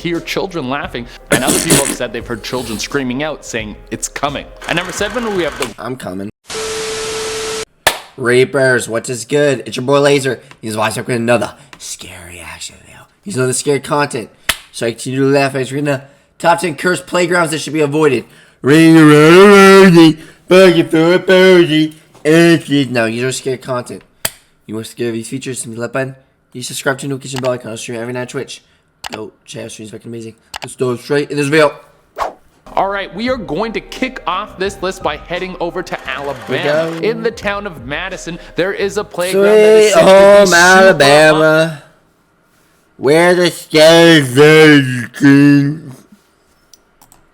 hear children laughing, and other people have said they've heard children screaming out saying it's coming. At number 7 we have the I'm coming. Reapers, what is good? It's your boy Laser. He's watching up with another scary action video. He's another scary content. So I continue to laugh as we're gonna top 10 cursed playgrounds that should be avoided. Ring around a rosy, bugging for a posy. Now, these are scary content. You want to get these features? Hit the like button. You subscribe to 𝐿𝐴𝐵𝐿 icon. I'll stream every night on Twitch. Go check out streams, fucking amazing. Let's go straight in this video. Alright, we are going to kick off this list by heading over to Alabama. In the town of Madison, there is a playground that is Sweet home Alabama, where the stars are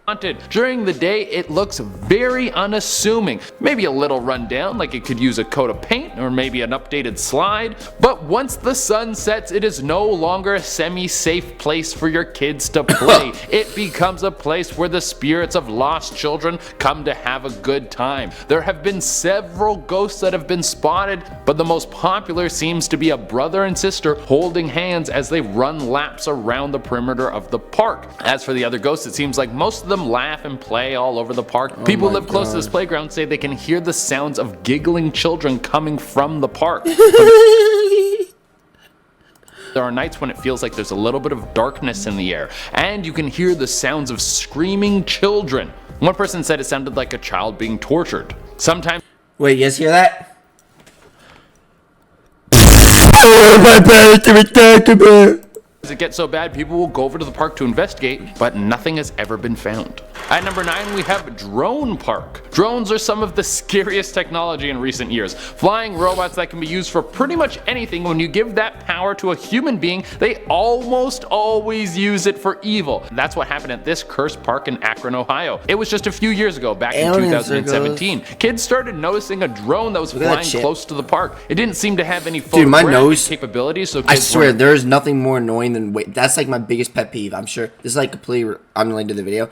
haunted. During the day, it looks very unassuming. Maybe a little run down, like it could use a coat of paint or maybe an updated slide. But once the sun sets, it is no longer a semi-safe place for your kids to play. It becomes a place where the spirits of lost children come to have a good time. There have been several ghosts that have been spotted, but the most popular seems to be a brother and sister holding hands as they run laps around the perimeter of the park. As for the other ghosts, it seems like most of them laugh and play all over the park. People who live close to this playground say they can hear the sounds of giggling children coming from the park. There are nights when it feels like there's a little bit of darkness in the air, and you can hear the sounds of screaming children. One person said it sounded like a child being tortured. Sometimes— Wait, you guys hear that? As it gets so bad, people will go over to the park to investigate, but nothing has ever been found. At number 9, we have Drone Park. Drones are some of the scariest technology in recent years. Flying robots that can be used for pretty much anything. When you give that power to a human being, they almost always use it for evil. That's what happened at this cursed park in Akron, Ohio. It was just a few years ago, back in 2017. Kids started noticing a drone that was flying close to the park. It didn't seem to have any photographic capabilities, so I swear there's nothing more annoying than that's like my biggest pet peeve. I'm sure this is like completely unrelated to the video,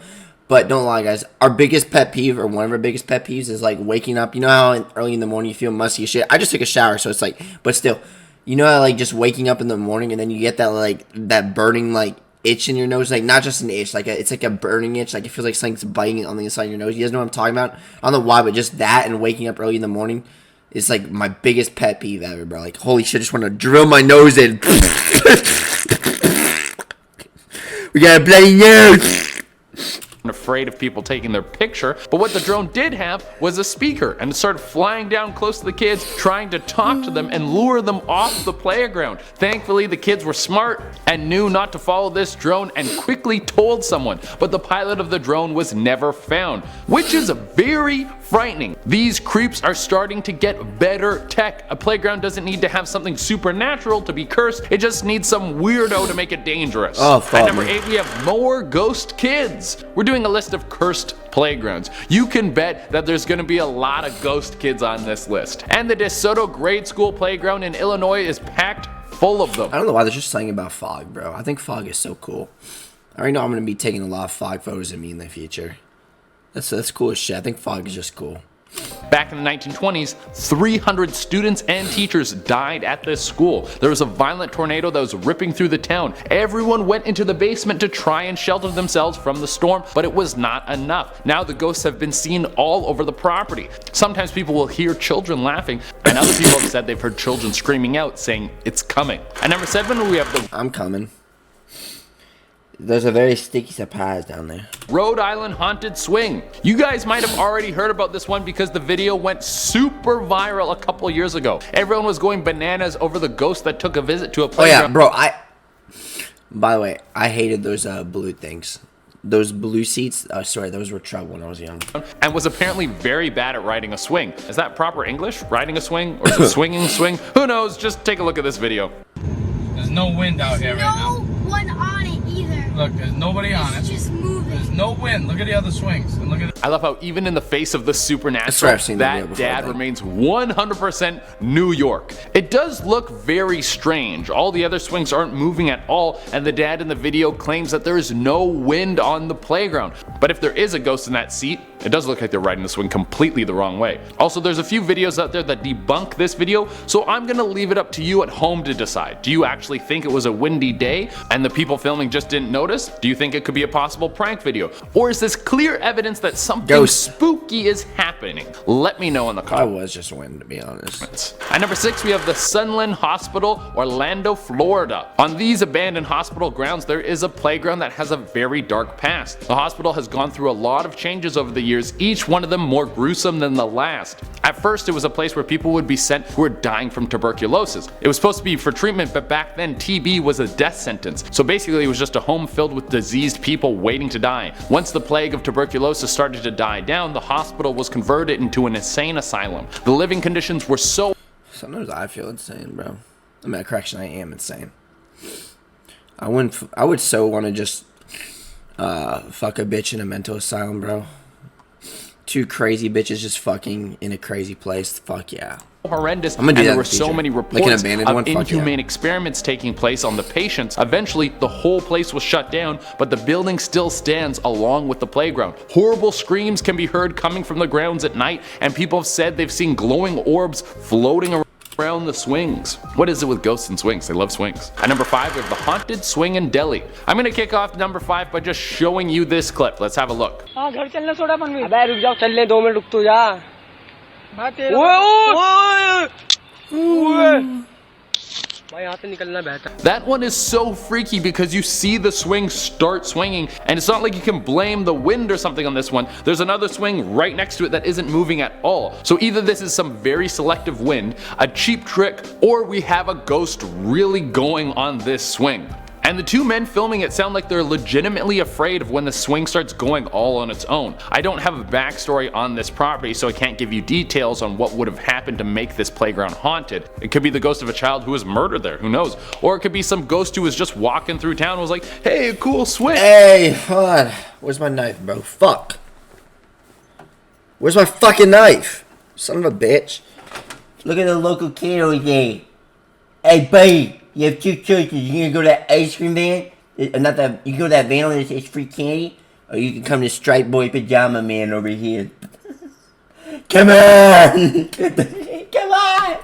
but don't lie, guys. Our biggest pet peeve, or one of our biggest pet peeves, is like waking up. You know how early in the morning you feel musty as shit? I just took a shower, so it's like, but still, you know how like just waking up in the morning and then you get that like that burning like itch in your nose, like not just an itch, like it's like a burning itch, like it feels like something's biting on the inside of your nose. You guys know what I'm talking about? I don't know why, but just that and waking up early in the morning is like my biggest pet peeve ever, bro. Like holy shit, I just want to drill my nose in. We got a bloody nose. I'm afraid of people taking their picture, but what the drone did have was a speaker, and it started flying down close to the kids, trying to talk to them and lure them off the playground. Thankfully, the kids were smart and knew not to follow this drone and quickly told someone, but the pilot of the drone was never found, which is very frightening. These creeps are starting to get better tech. A playground doesn't need to have something supernatural to be cursed, it just needs some weirdo to make it dangerous. At number 8, we have more ghost kids. We're doing a list of cursed playgrounds. You can bet that there's going to be a lot of ghost kids on this list. And the DeSoto grade school playground in Illinois is packed full of them. I don't know why there's just something about fog, bro. I think fog is so cool. I already know I'm going to be taking a lot of fog photos of me in the future. That's cool as shit. I think fog is just cool. Back in the 1920s, 300 students and teachers died at this school. There was a violent tornado that was ripping through the town. Everyone went into the basement to try and shelter themselves from the storm, but it was not enough. Now the ghosts have been seen all over the property. Sometimes people will hear children laughing, and other people have said they've heard children screaming out saying it's coming. At number 7, we have the I'm coming. There's a very sticky surprise down there. Rhode Island Haunted Swing. You guys might have already heard about this one because the video went super viral a couple years ago. Everyone was going bananas over the ghost that took a visit to a playground. Oh yeah, bro, by the way, I hated those blue things. Those blue seats, sorry, those were trouble when I was young. And was apparently very bad at riding a swing. Is that proper English? Riding a swing? Or is it swinging swing? Who knows? Just take a look at this video. There's no wind out here right now. No one on it either. Look, there's nobody on it. It's just moving. There's no wind. Look at the other swings. And look at I love how even in the face of the supernatural, that dad remains 100% New York. It does look very strange. All the other swings aren't moving at all, and the dad in the video claims that there is no wind on the playground. But if there is a ghost in that seat, it does look like they're riding the swing completely the wrong way. Also, there's a few videos out there that debunk this video, so I'm gonna leave it up to you at home to decide. Do you actually think it was a windy day and the people filming just didn't notice? notice? Do you think it could be a possible prank video? Or is this clear evidence that something spooky is happening? Let me know in the comments. I was just winning, to be honest. At number 6, we have the Sunland Hospital, Orlando, Florida. On these abandoned hospital grounds, there is a playground that has a very dark past. The hospital has gone through a lot of changes over the years, each one of them more gruesome than the last. At first, it was a place where people would be sent who were dying from tuberculosis. It was supposed to be for treatment, but back then TB was a death sentence. So basically it was just a home filled with diseased people waiting to die. Once the plague of tuberculosis started to die down, the hospital was converted into an insane asylum. The living conditions were so... Sometimes I feel insane, bro. I mean, correction, I am insane. I would so want to just fuck a bitch in a mental asylum, bro. 2 crazy bitches just fucking in a crazy place. Fuck yeah. Horrendous, and there were so many reports of inhumane yeah. experiments taking place on the patients. Eventually, the whole place was shut down, but the building still stands along with the playground. Horrible screams can be heard coming from the grounds at night, and people have said they've seen glowing orbs floating around the swings. What is it with ghosts and swings? They love swings. At number 5, we have the haunted swing in Delhi. I'm gonna kick off number 5 by just showing you this clip. Let's have a look. That one is so freaky because you see the swing start swinging, and it's not like you can blame the wind or something on this one. There's another swing right next to it that isn't moving at all. So either this is some very selective wind, a cheap trick, or we have a ghost really going on this swing. And the 2 men filming it sound like they're legitimately afraid of when the swing starts going all on its own. I don't have a backstory on this property, so I can't give you details on what would have happened to make this playground haunted. It could be the ghost of a child who was murdered there, who knows? Or it could be some ghost who was just walking through town and was like, hey, a cool swing. Hey, hold on. Where's my knife, bro? Fuck. Where's my fucking knife? Son of a bitch. Look at the local kid over there. Hey, buddy. You have 2 choices. You can go to that ice cream van, not that. You can go to that van where it's free candy, or you can come to Stripe Boy Pajama Man over here. Come on, come on.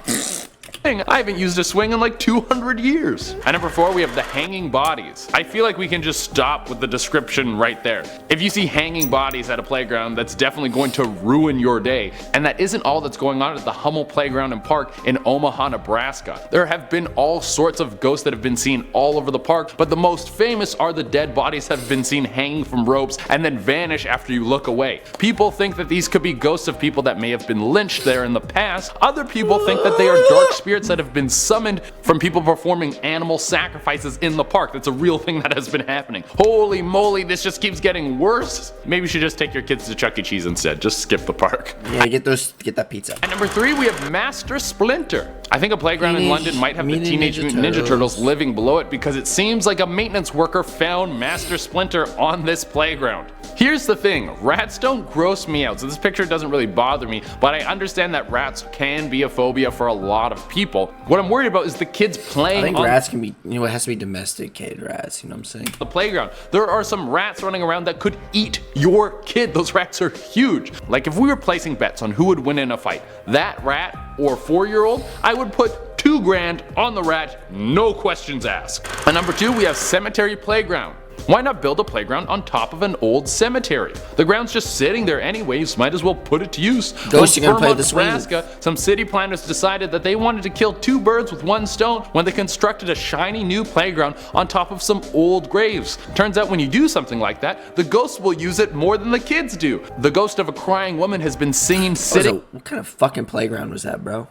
I haven't used a swing in like 200 years. At number 4, we have the hanging bodies. I feel like we can just stop with the description right there. If you see hanging bodies at a playground, that's definitely going to ruin your day. And that isn't all that's going on at the Hummel Playground and Park in Omaha, Nebraska. There have been all sorts of ghosts that have been seen all over the park, but the most famous are the dead bodies that have been seen hanging from ropes and then vanish after you look away. People think that these could be ghosts of people that may have been lynched there in the past. Other people think that they are dark spirits that have been summoned from people performing animal sacrifices in the park. That's a real thing that has been happening. Holy moly, this just keeps getting worse. Maybe you should just take your kids to Chuck E. Cheese instead. Just skip the park. Yeah, get that pizza. At number 3, we have Master Splinter. I think a playground in London might have the Teenage Mutant Ninja Turtles living below it because it seems like a maintenance worker found Master Splinter on this playground. Here's the thing, rats don't gross me out, so this picture doesn't really bother me, but I understand that rats can be a phobia for a lot of people. What I'm worried about is the kids playing. I think rats can be, you know, it has to be domesticated rats, you know what I'm saying? The playground. There are some rats running around that could eat your kid. Those rats are huge. Like if we were placing bets on who would win in a fight, that rat or 4-year-old, I would put $2 grand on the rat, no questions asked. At number 2, we have Cemetery Playground. Why not build a playground on top of an old cemetery? The ground's just sitting there anyways, might as well put it to use. Ghosts are gonna play the swing. Nebraska, some city planners decided that they wanted to kill 2 birds with 1 stone when they constructed a shiny new playground on top of some old graves. Turns out when you do something like that, the ghosts will use it more than the kids do. The ghost of a crying woman has been seen sitting. What kind of fucking playground was that, bro?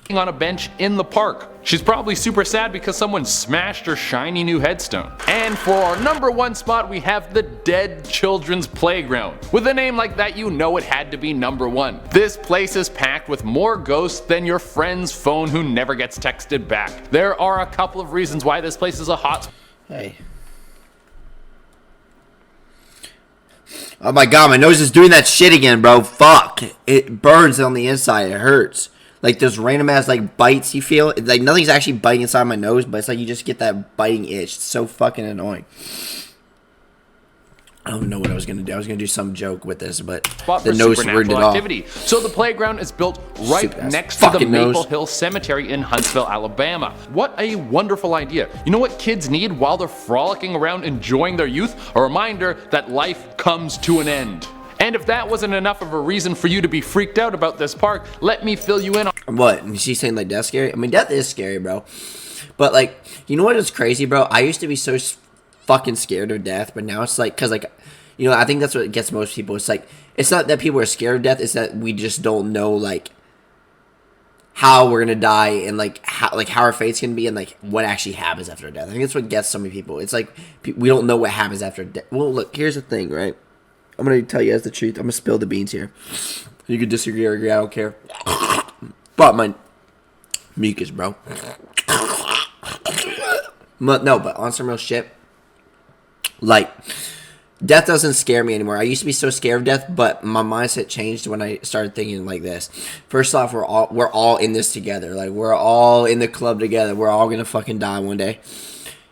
On a bench in the park. She's probably super sad because someone smashed her shiny new headstone. And for our number 1 spot, we have the Dead Children's Playground. With a name like that, you know it had to be number 1. This place is packed with more ghosts than your friend's phone who never gets texted back. There are a couple of reasons why this place is a hot spot. Hey. Oh my god, my nose is doing that shit again, bro. Fuck. It burns on the inside. It hurts. Like those random ass like bites you feel. It's like nothing's actually biting inside my nose, but it's like you just get that biting itch. It's so fucking annoying. don't know what I was gonna do. I was gonna do some joke with this, but spot the for nose ruined it supernatural all. activity. So the playground is built right Stupid-ass next to the fucking Maple nose. Hill Cemetery in Huntsville, Alabama. What a wonderful idea. You know what kids need while they're frolicking around enjoying their youth? A reminder that life comes to an end. And if that wasn't enough of a reason for you to be freaked out about this park, let me fill you in on What? She's saying like death's scary? I mean, death is scary, bro. But like, you know what is crazy, bro? I used to be so fucking scared of death, but now it's like, cause like, you know, I think that's what gets most people. It's like, it's not that people are scared of death. It's that we just don't know like how we're gonna die and like how our fate's gonna be and like what actually happens after death. I think that's what gets so many people. It's like we don't know what happens after death. Well, look, here's the thing, right? I'm gonna tell you guys the truth. I'm gonna spill the beans here. You can disagree or agree. I don't care. But my mucus, bro. No, but on some real shit, like, death doesn't scare me anymore. I used to be so scared of death, but my mindset changed when I started thinking like this. First off, we're all in this together. Like, we're all in the club together. We're all gonna fucking die one day.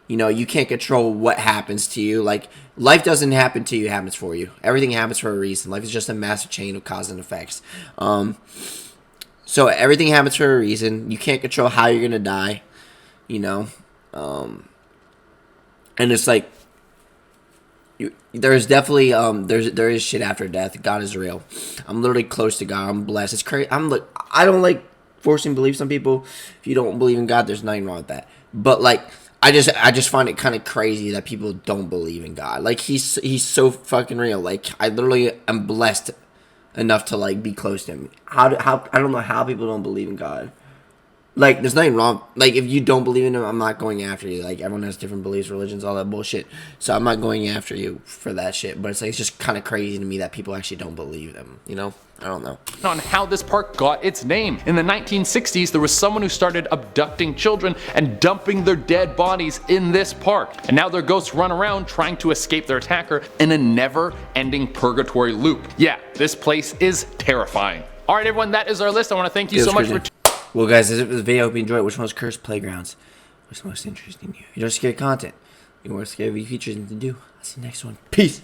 You know, you can't control what happens to you. Like, life doesn't happen to you, it happens for you. Everything happens for a reason. Life is just a massive chain of cause and effects. So everything happens for a reason. You can't control how you're gonna die. You know, and it's like, there's definitely there is shit after death. God is real. I'm literally close to God. I'm blessed. It's crazy. I don't like forcing beliefs on people. If you don't believe in God, there's nothing wrong with that. But like, I just find it kind of crazy that people don't believe in God. Like, he's so fucking real. Like, I literally am blessed enough to like be close to him. How I don't know how people don't believe in God. Like, there's nothing wrong. Like, if you don't believe in him, I'm not going after you. Like, everyone has different beliefs, religions, all that bullshit. So I'm not going after you for that shit. But it's like, it's just kind of crazy to me that people actually don't believe them. You know? I don't know. on how this park got its name. In the 1960s, there was someone who started abducting children and dumping their dead bodies in this park. And now their ghosts run around trying to escape their attacker in a never-ending purgatory loop. Yeah, this place is terrifying. Alright everyone, that is our list. I want to thank you so much for well guys, this was the video. I hope you enjoyed it. Which one was cursed playgrounds? What's most interesting to you? You don't scary content. You want scary features to do? I'll see you next one. Peace.